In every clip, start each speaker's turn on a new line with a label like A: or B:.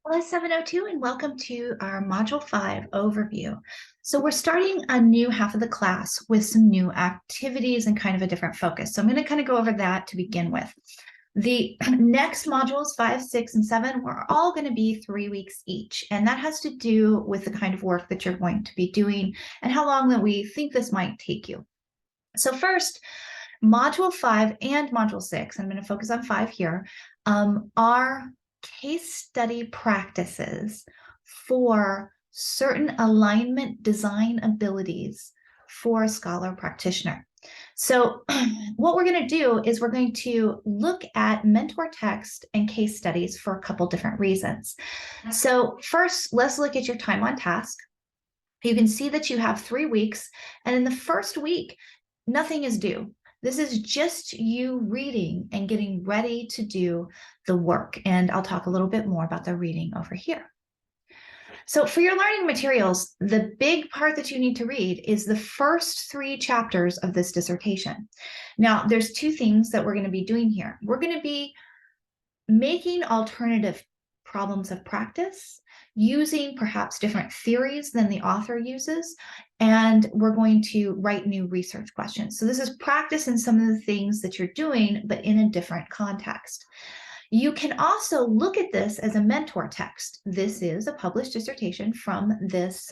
A: Hello, 702, and welcome to our Module 5 overview. So we're starting a new half of the class with some new activities and kind of a different focus. So I'm going to kind of go over that to begin with. The next modules, 5, 6, and 7, we're all going to be 3 weeks each. And that has to do with the kind of work that you're going to be doing and how long that we think this might take you. So first, Module 5 and Module 6, I'm going to focus on 5 here, are case study practices for certain alignment design abilities for a scholar practitioner. So what we're going to do is we're going to look at mentor text and case studies for a couple different reasons. So first, let's look at your time on task. You can see that you have 3 weeks, and in the first week, nothing is due. This is just you reading and getting ready to do the work. And I'll talk a little bit more about the reading over here. So for your learning materials, the big part that you need to read is the first 3 chapters of this dissertation. Now, there's 2 things that we're going to be doing here. We're going to be making alternative problems of practice, using perhaps different theories than the author uses, and we're going to write new research questions. So this is practice in some of the things that you're doing, but in a different context. You can also look at this as a mentor text. This is a published dissertation from this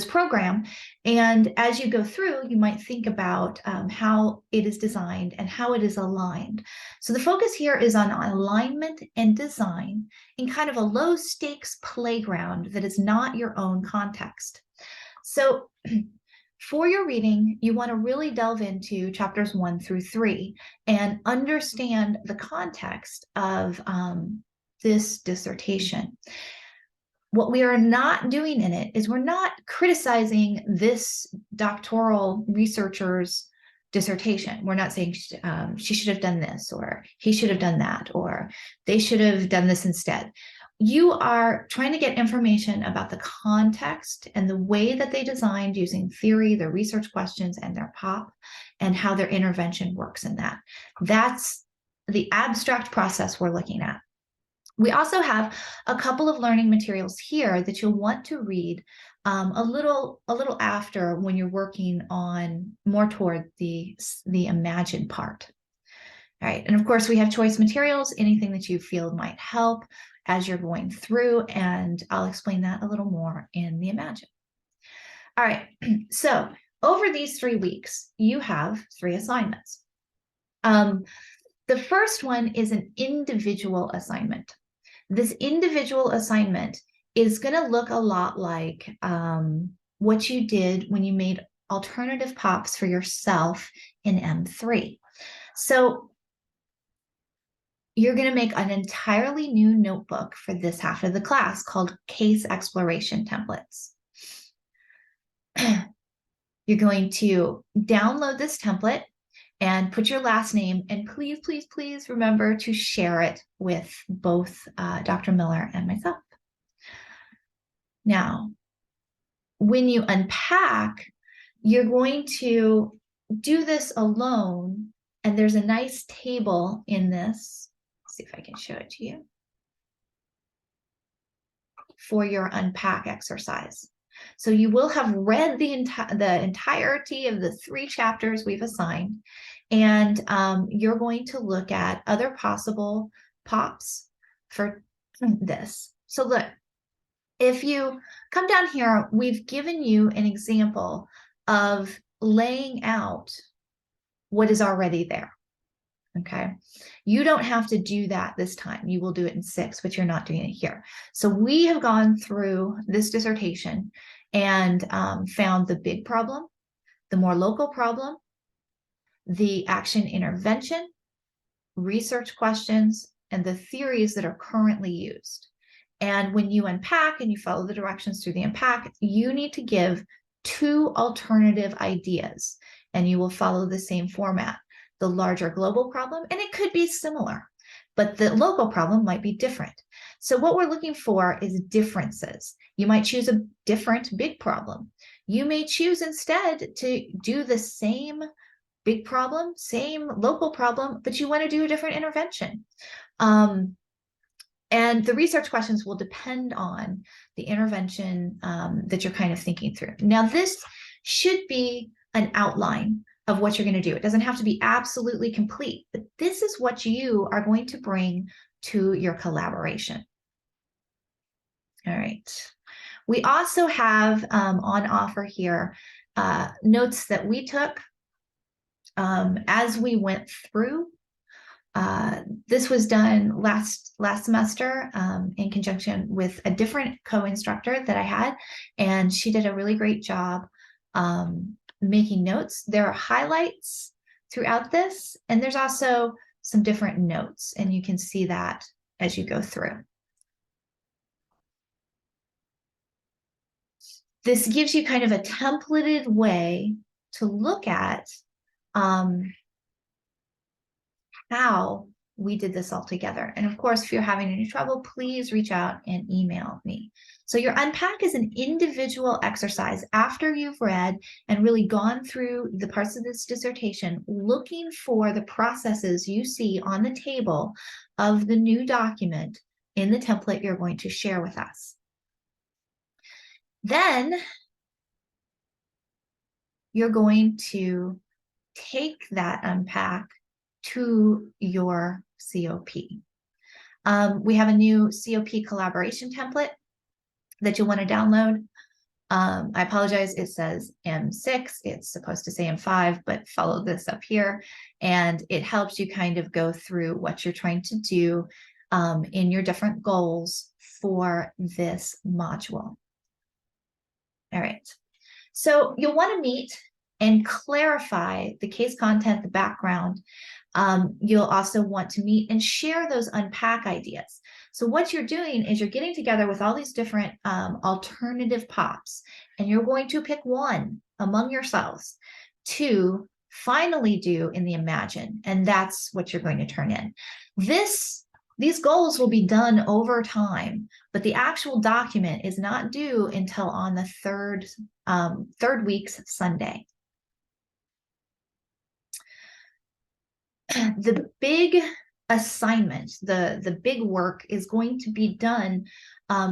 A: program. And as you go through, you might think about how it is designed and how it is aligned. So the focus here is on alignment and design in kind of a low stakes playground that is not your own context. So for your reading, you want to really delve into chapters 1 through 3 and understand the context of this dissertation. What we are not doing in it is we're not criticizing this doctoral researcher's dissertation. We're not saying she should have done this, or he should have done that, or they should have done this instead. You are trying to get information about the context and the way that they designed using theory, their research questions, and their POP, and how their intervention works in that. That's the abstract process we're looking at. We also have a couple of learning materials here that you'll want to read a little after when you're working on more toward the imagine part. All right, and of course we have choice materials, anything that you feel might help as you're going through, and I'll explain that a little more in the imagine. All right, so over these 3 weeks, you have 3 assignments. The first one is an individual assignment. This individual assignment is going to look a lot like what you did when you made alternative POPs for yourself in M3. So you're going to make an entirely new notebook for this half of the class called Case Exploration Templates. You're going to download this template and put your last name, and please, please, please remember to share it with both Dr. Miller and myself. Now, when you unpack, you're going to do this alone, and there's a nice table in this. Let's see if I can show it to you for your unpack exercise. So you will have read the entirety of the 3 chapters we've assigned, and you're going to look at other possible POPs for this. So look, if you come down here, we've given you an example of laying out what is already there. Okay, you don't have to do that this time. You will do it in 6, but you're not doing it here. So we have gone through this dissertation and found the big problem, the more local problem, the action intervention, research questions, and the theories that are currently used. And when you unpack and you follow the directions through the unpack, you need to give 2 alternative ideas, and you will follow the same format. The larger global problem, and it could be similar, but the local problem might be different. So what we're looking for is differences. You might choose a different big problem. You may choose instead to do the same big problem, same local problem, but you want to do a different intervention. And the research questions will depend on the intervention that you're kind of thinking through. Now, this should be an outline of what you're going to do. It doesn't have to be absolutely complete, but this is what you are going to bring to your collaboration. All right. We also have on offer here notes that we took as we went through. This was done last semester in conjunction with a different co-instructor that I had, and she did a really great job making notes. There are highlights throughout this, and there's also some different notes, and you can see that as you go through. This gives you kind of a templated way to look at how we did this all together. And of course, if you're having any trouble, please reach out and email me. So your unpack is an individual exercise after you've read and really gone through the parts of this dissertation, looking for the processes you see on the table of the new document in the template you're going to share with us. Then you're going to take that unpack to your COP. We have a new COP collaboration template that you'll want to download. I apologize, it says M6, it's supposed to say M5, but follow this up here, and it helps you kind of go through what you're trying to do in your different goals for this module. All right, so you'll want to meet and clarify the case content, the background. You'll also want to meet and share those unpack ideas. So what you're doing is you're getting together with all these different alternative POPs, and you're going to pick one among yourselves to finally do in the Imagine, and that's what you're going to turn in. These goals will be done over time, but the actual document is not due until on the third week's Sunday. The big assignment, the big work is going to be done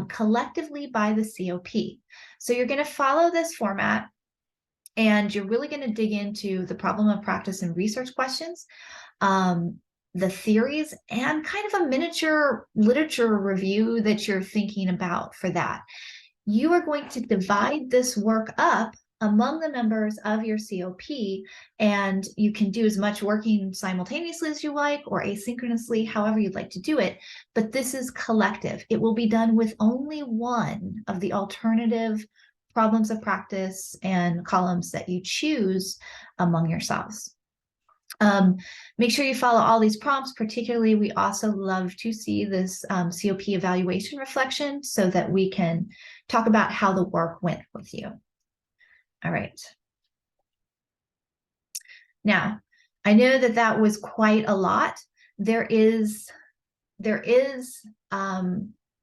A: collectively by the COP. So you're going to follow this format, and you're really going to dig into the problem of practice and research questions, the theories, and kind of a miniature literature review that you're thinking about for that. You are going to divide this work up among the members of your COP, and you can do as much working simultaneously as you like or asynchronously, however you'd like to do it, but this is collective. It will be done with only one of the alternative problems of practice and columns that you choose among yourselves. Make sure you follow all these prompts. Particularly, we also love to see this COP evaluation reflection so that we can talk about how the work went with you. All right. Now, I know that that was quite a lot.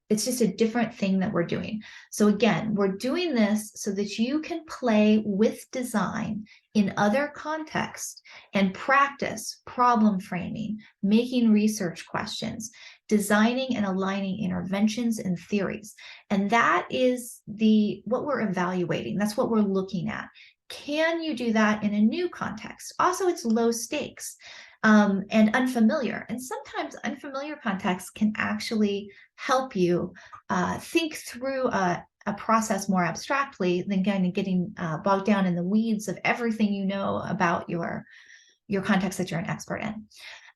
A: It's just a different thing that we're doing. So again, we're doing this so that you can play with design in other contexts and practice problem framing, making research questions, designing and aligning interventions and theories. And that is what we're evaluating. That's what we're looking at. Can you do that in a new context? Also, it's low stakes and unfamiliar. And sometimes unfamiliar contexts can actually help you think through a process more abstractly than kind of getting bogged down in the weeds of everything you know about your context that you're an expert in.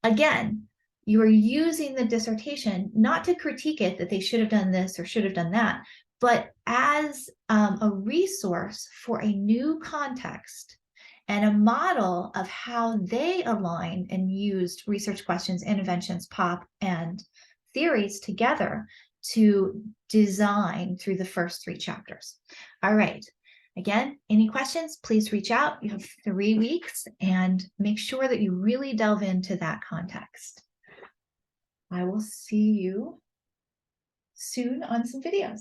A: Again, you are using the dissertation not to critique it that they should have done this or should have done that, but as a resource for a new context and a model of how they aligned and used research questions, interventions, POP, and theories together to design through the first 3 chapters. All right. Again, any questions, please reach out. You have 3 weeks, and make sure that you really delve into that context. I will see you soon on some videos.